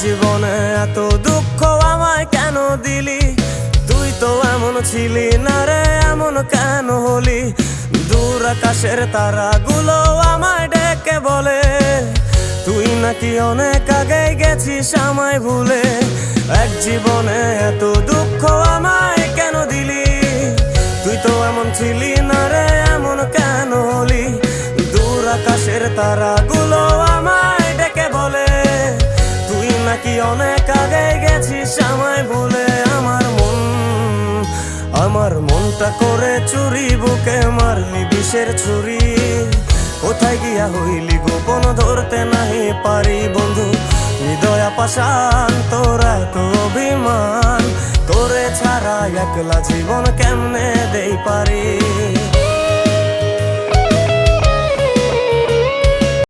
জীবনে এত দুঃখ আমায় কেন দিলি? তুই তো এমন ছিলি না রে, এমন কেন হলি? দূর আকাশের তারাগুলো আমায় ডেকে বলে তুই নাকি অনেক আগে গেছিস আমায় ভুলে। এক জীবনে এত দুঃখ আমায় কেন দিলি? তুই তো এমন ছিলি না রে, এমন কেন হলি? দূর আকাশের তারাগুলো আমায় ডেকে বলে তুই নাকি অনেক আগে গেছিস আমায় ভুলে। আমার মনটা করে চুরি, বুকে মারলি বিষের ছুরি। কোথায় গিয়া হইলি গোপন ধরতে নাহি পারি বন্ধু। হৃদয় পাষাণ তোর এত অভিমান, তোরে ছাড়া একলা জীবন কেমনে দেই পারি?